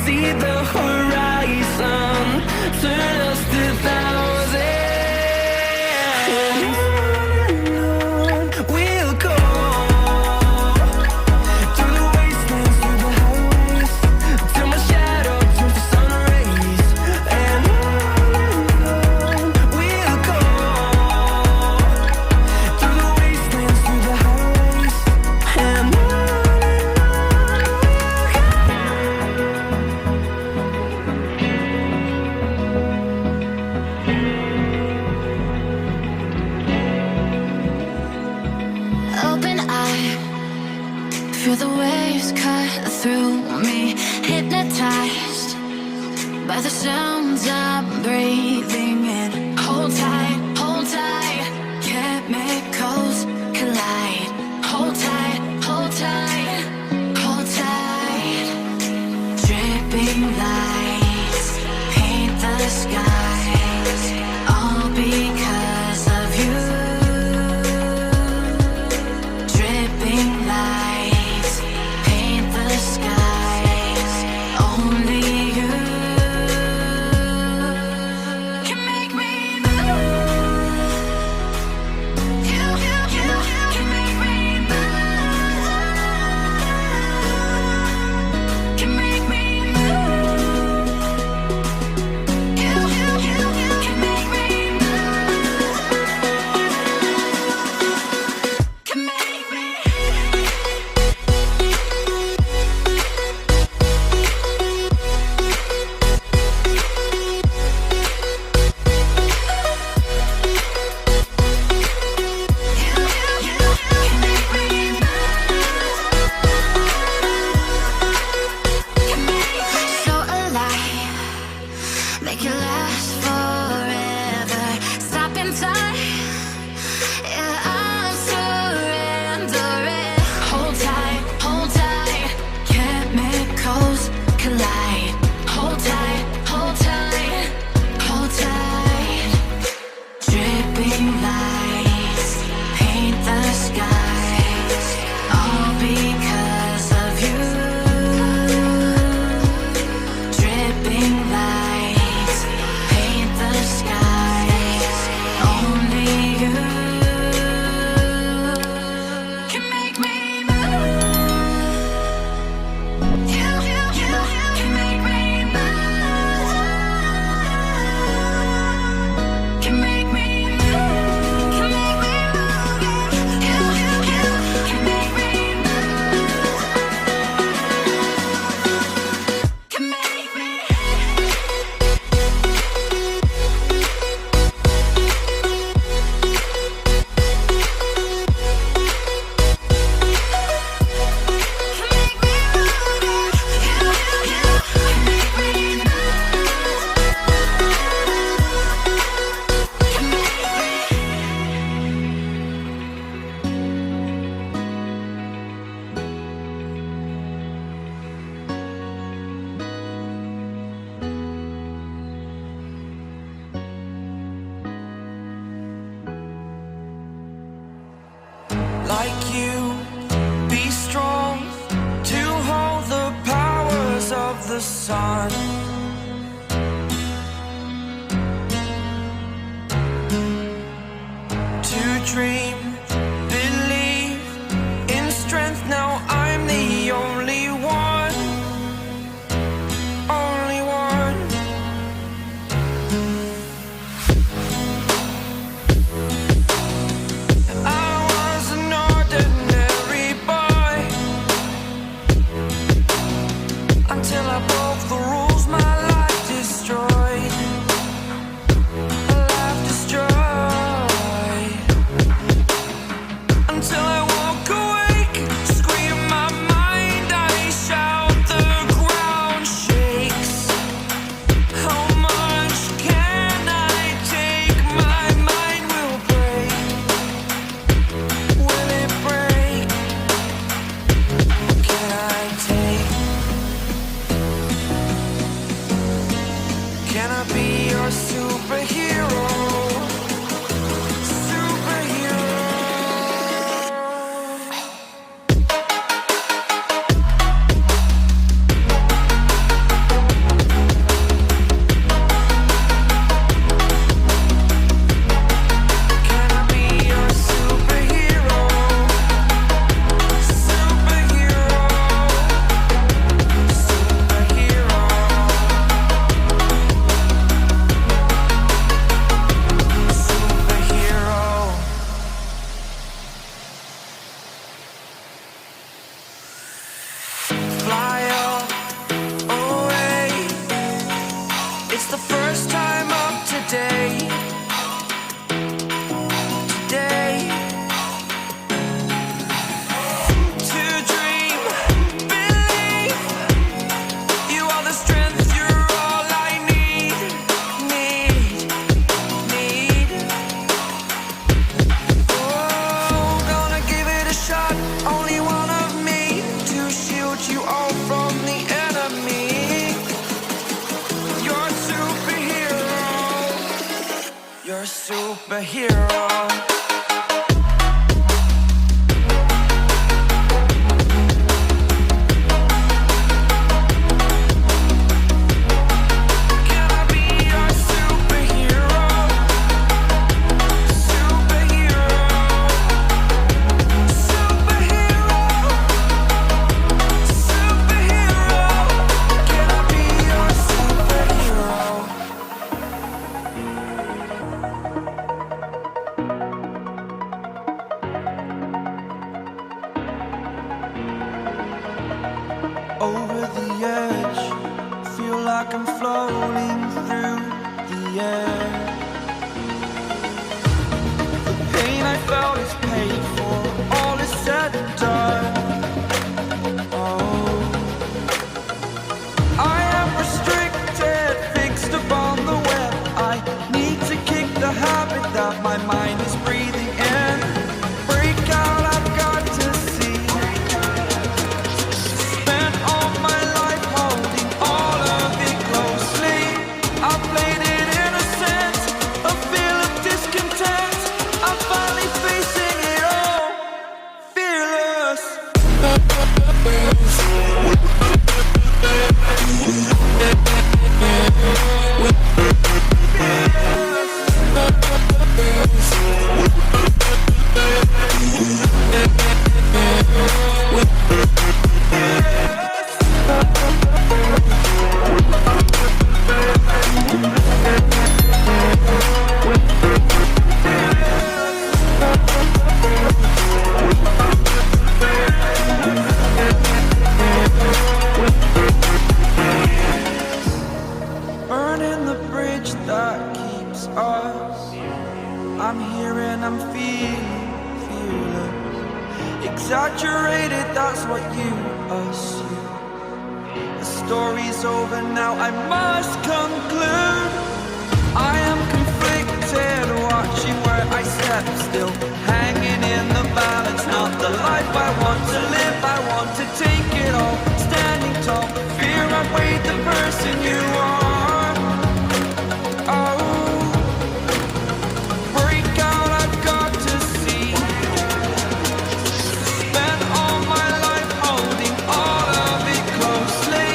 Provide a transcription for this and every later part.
see the horizon, turn us to thousands. And on we'll go, through the wastelands, through the highways, till my shadow turns to sun rays. And on we'll go, through the wastelands, through the highways, and on. Open eye, feel the waves cut through me, hypnotized by the sounds I'm breathing in. Hold tight, chemicals collide. Hold tight, hold tight, hold tight. Dripping lights paint the skies, all because of you. Dripping lights paint the skies, only you can make me move. You can make me move. Can make me move. You can make me move. Can make me. So alive, make it last forever. Stop in time, yeah, I'm surrendering. Hold tight, chemicals collide. Hold tight, hold tight. Dripping lights paint the skies, all because of you. Dripping lights paint the skies, only you can make me move. You can make me move. Can make me move. Can make me move. You can make me move. Can make me. Like you, be strong to hold the powers of the sun. To dream, believe in strength. Now I'm the only one, only one. I was an ordinary boy until I broke the rules. My It's the first time of today. Today. To dream, believe. You are the strength, you're all I need. Oh, gonna give it a shot. Only one of me to shield you all from the enemy. You're a superhero. You're a superhero. Can I be your superhero? Superhero. Superhero. Superhero. Can I be your superhero? Over the edge, feel like I'm floating through the air. The pain I felt is paid for, all is said and done. Oh, I am restricted, fixed upon the web. I need to kick the habit that my mind is breathing in. Break out, I've got to see. Spent all my life holding all of it closely. I played it innocent, a feel of discontent. I'm finally facing it all, fearless. Burning the bridge that keeps us. I'm here and I'm feeling fearless. Exaggerated, that's what you assume. The story's over now, I must conclude. I am conflicted, watching where I step still. Hanging in the balance, not the life I want to live. I want to take it all, standing tall. Fear outweighed the person you are. Oh, break out, I've got to see. Spent all my life holding all of it closely.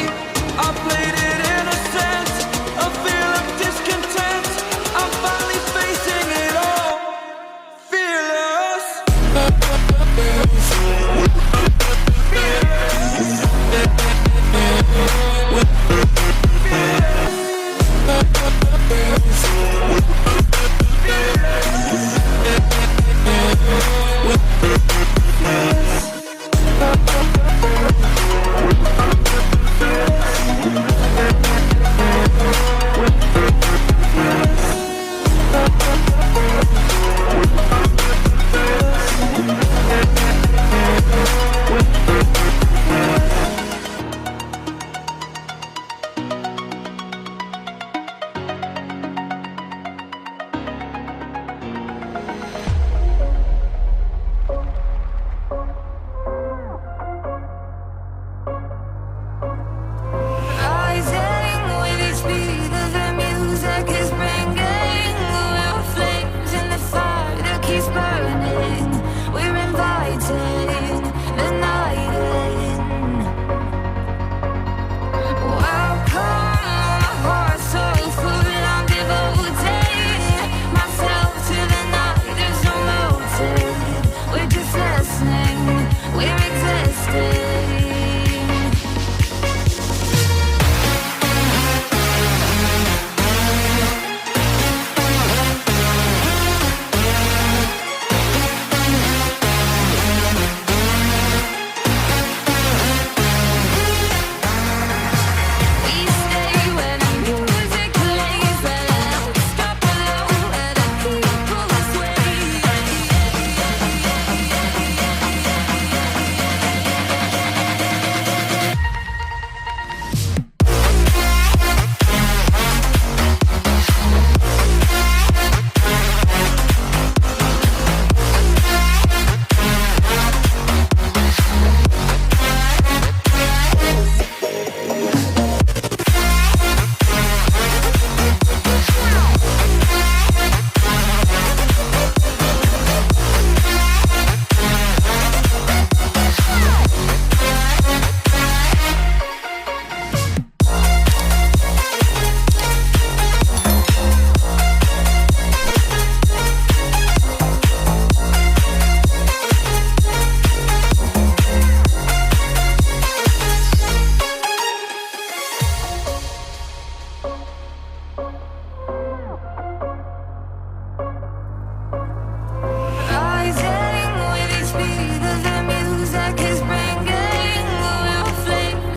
I played it innocent, a feel of discontent. I'm finally facing it all, fearless. Fearless. me.